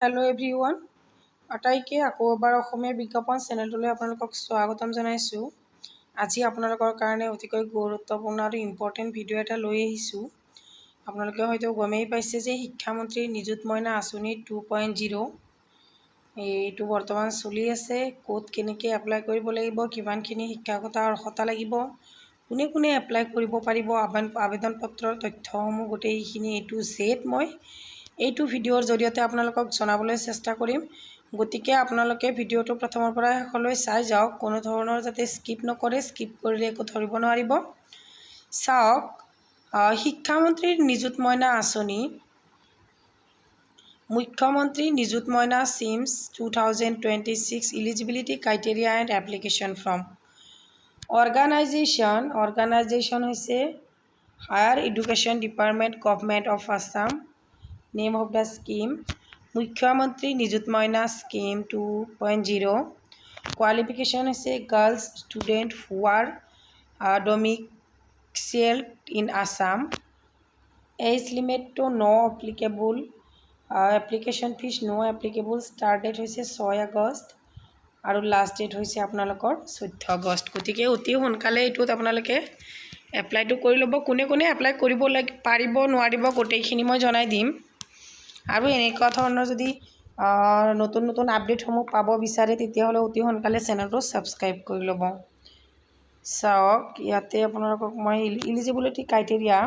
Hello' everyone, আটাইকে আকৌ এবাৰ অসমীয়া বিজ্ঞাপন চেনেলটোলৈ আপোনালোকক স্বাগতম জনাইছোঁ। আজি আপোনালোকৰ কাৰণে অতিকৈ গুৰুত্বপূৰ্ণ আৰু ইম্পৰ্টেণ্ট ভিডিঅ' এটা লৈ আহিছোঁ। আপোনালোকে হয়তো গমেই পাইছে যে শিক্ষামন্ত্ৰী নিযুত মইনা আঁচনি 2.0 এইটো বৰ্তমান চলি আছে। ক'ত কেনেকৈ এপ্লাই কৰিব লাগিব, কিমানখিনি শিক্ষাগত অৰ্হতা লাগিব, কোনে কোনে এপ্লাই কৰিব পাৰিব, আবেদন পত্ৰৰ তথ্যসমূহ গোটেইখিনি A to Z মই এইটো ভিডিঅ'ৰ জৰিয়তে আপোনালোকক জনাবলৈ চেষ্টা কৰিম। গতিকে আপোনালোকে ভিডিঅ'টো প্ৰথমৰ পৰা শেষলৈ চাই যাওক, কোনো ধৰণৰ যাতে স্কিপ নকৰে। স্কিপ কৰিলে একো ধৰিব নোৱাৰিব। চাওক, শিক্ষামন্ত্ৰীৰ নিযুত মইনা আঁচনি, মুখ্যমন্ত্ৰী নিযুত মইনা schemes 2026 eligibility criteria and application form. Organisation হৈছে higher education department, government of Assam. Name of the scheme Mukhyamantri নিযুত মইনা স্কিম 2.0। কোৱালিফিকেশ্যন হৈছে girls student who are domiciled in Assam. Age limit to no applicable. Application fees no applicable. Start date হৈছে 6 আগষ্ট আৰু last date হৈছে আপোনালোকৰ 14 আগষ্ট। গতিকে অতি সোনকালে এইটোত আপোনালোকে এপ্লাইটো কৰি ল'ব। কোনে কোনে এপ্লাই কৰিব পাৰিব নোৱাৰিব গোটেইখিনি মই জনাই দিম। আৰু এনেকুৱা ধৰণৰ যদি নতুন নতুন আপডেটসমূহ পাব বিচাৰে তেতিয়াহ'লে অতি সোনকালে চেনেলটো ছাবস্ক্ৰাইব কৰি ল'ব। চাওক, ইয়াতে আপোনালোকক মই eligibility criteria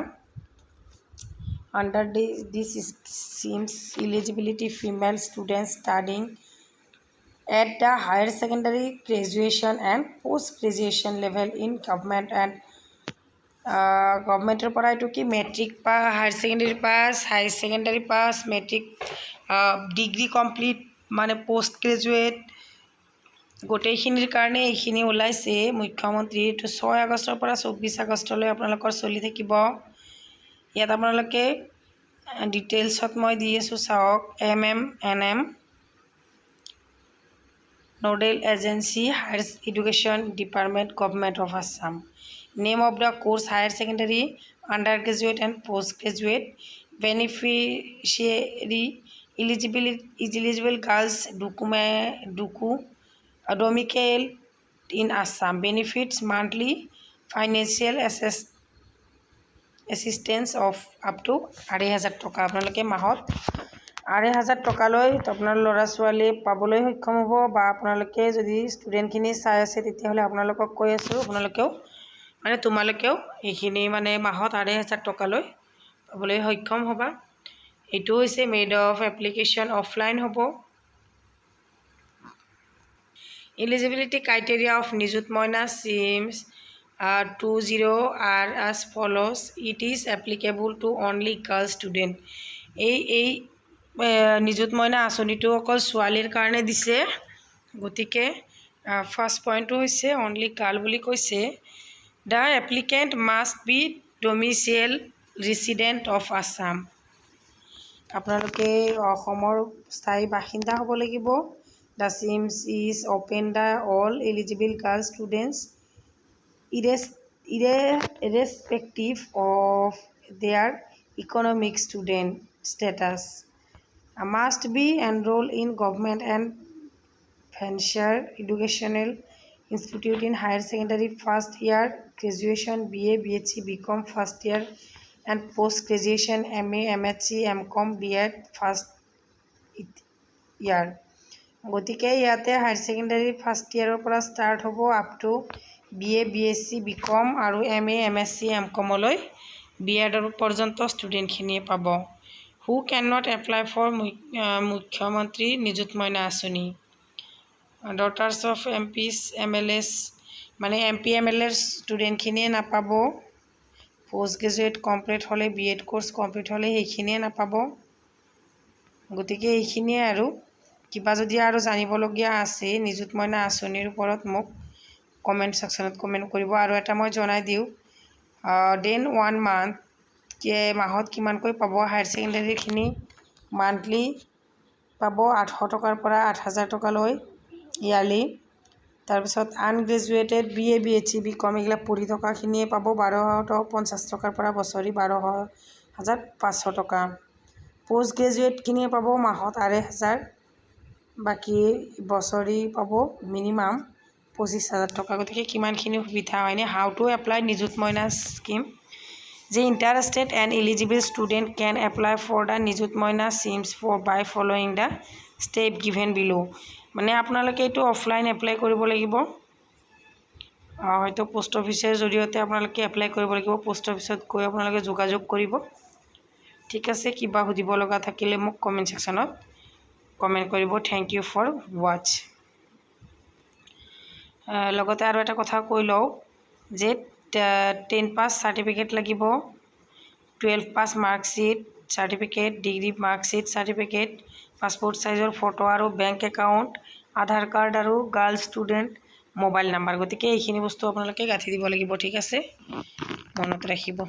under this schemes eligibility female student studying at the higher secondary graduation and post graduation level in গভৰ্ণমেণ্টৰ পৰা এইটো কি matric pass, higher secondary pass, higher secondary pass, matric, degree complete, মানে পষ্ট গ্ৰেজুৱেট, গোটেইখিনিৰ কাৰণে এইখিনি ওলাইছে মুখ্যমন্ত্ৰী। এইটো 6 আগষ্টৰ পৰা 24 আগষ্টলৈ আপোনালোকৰ চলি থাকিব। ইয়াত আপোনালোকে ডিটেইলছত মই দি আছোঁ। চাওক, NM nodal agency higher education department, government of Assam. Name of the course higher secondary, under graduate and post graduate. Beneficiary eligible girls domicile in Assam. Benefits monthly financial assistance of up to 2,500 টকা। আপোনালোকে মাহত 2,500 টকালৈ আপোনাৰ ল'ৰা ছোৱালীয়ে পাবলৈ সক্ষম হ'ব। বা আপোনালোকে যদি ষ্টুডেণ্টখিনি চাই আছে তেতিয়াহ'লে আপোনালোকক কৈ আছোঁ, তোমালোকেও এইখিনি মাহত 2,500 টকালৈ পাবলৈ সক্ষম হ'বা। এইটো হৈছে মেড অফ এপ্লিকেশ্যন অফলাইন হ'ব। এলিজিবিলিটি ক্ৰাইটেৰিয়া অফ নিযুত মইনা schemes 2.0 are as follows. It is applicable to only girl student. এই নিযুত মইনা আঁচনিটো অকল ছোৱালীৰ কাৰণে দিছে। গতিকে ফাৰ্ষ্ট পইণ্টটো হৈছে অনলি গাৰ্ল বুলি কৈছে। The applicant must B domicile resident of Assam. আপোনালোকে অসমৰ স্থায়ী বাসিন্দা হ'ব লাগিব। The schemes is open the all eligible girl students irrespective of their economic student status. Must be enrolled in government and venture educational institute in higher secondary first year, graduation BA, BSc, BCom first year and post graduation MA, MSc, MCom, BEd first year. গতিকে ইয়াতে higher secondary first ইয়াৰৰ পৰা start হ'ব up to BA, BSc, BCom আৰু MA, MSc, MComলৈ BEd পৰ্যন্ত ষ্টুডেণ্টখিনিয়ে পাব। হু কেন not apply for মুখ্যমন্ত্ৰী নিযুত মইনা আঁচনি। Daughters' of MPs, MLAs, MP MLA ষ্টুডেণ্টখিনিয়ে নাপাব। পোষ্ট গ্ৰেজুৱেট কমপ্লিট হ'লে, BEd কোৰ্চ কমপ্লিট হ'লে সেইখিনিয়ে নাপাব। গতিকে এইখিনিয়ে আৰু কিবা যদি আৰু জানিবলগীয়া আছে নিযুত মইনা আঁচনিৰ ওপৰত মোক কমেণ্ট ছেকশ্যনত কমেণ্ট কৰিব। আৰু এটা মই জনাই দিওঁ, দেন 1 মান্থ মাহত কিমানকৈ পাব। হায়াৰ ছেকেণ্ডাৰীখিনি মান্থলি পাব 800 টকাৰ পৰা 8,000 টকালৈ ইয়াৰলি। তাৰপিছত আনগ্ৰেজুৱেটেড BA, BSc, BCom এইবিলাক পঢ়ি থকাখিনিয়ে পাব 1,250 টকাৰ পৰা বছৰি 12,500 টকা। পোষ্ট গ্ৰেজুৱেটখিনিয়ে পাব মাহত 2,500, বাকী বছৰি পাব মিনিমাম 25,000 টকা। গতিকে কিমানখিনি সুবিধা হয়নে? হাউ টু এপ্লাই নিযুত Moina scheme. The interested and eligible student can apply for the নিযুত মইনা schemes by following the step given below. মানে আপোনালোকে এইটো অফলাইন এপ্লাই কৰিব লাগিব, হয়তো পোষ্ট অফিচৰ জৰিয়তে আপোনালোকে এপ্লাই কৰিব লাগিব। পোষ্ট অফিচত গৈ আপোনালোকে যোগাযোগ কৰিব। ঠিক আছে, কিবা সুধিব লগা থাকিলে মোক কমেণ্ট ছেকশ্যনত কমেণ্ট কৰিব। Thank you for watch. লগতে আৰু এটা কথা কৈ লওঁ যে 10 পাছ চাৰ্টিফিকেট লাগিব, 12 pass marksheet certificate, degree marksheet certificate, passport চাইজৰ ফটো আৰু বেংক একাউণ্ট, আধাৰ কাৰ্ড আৰু গাৰ্ল ষ্টুডেণ্ট মোবাইল নাম্বাৰ। গতিকে এইখিনি বস্তু আপোনালোকে গাঁঠি দিব লাগিব। ঠিক আছে, মনত ৰাখিব।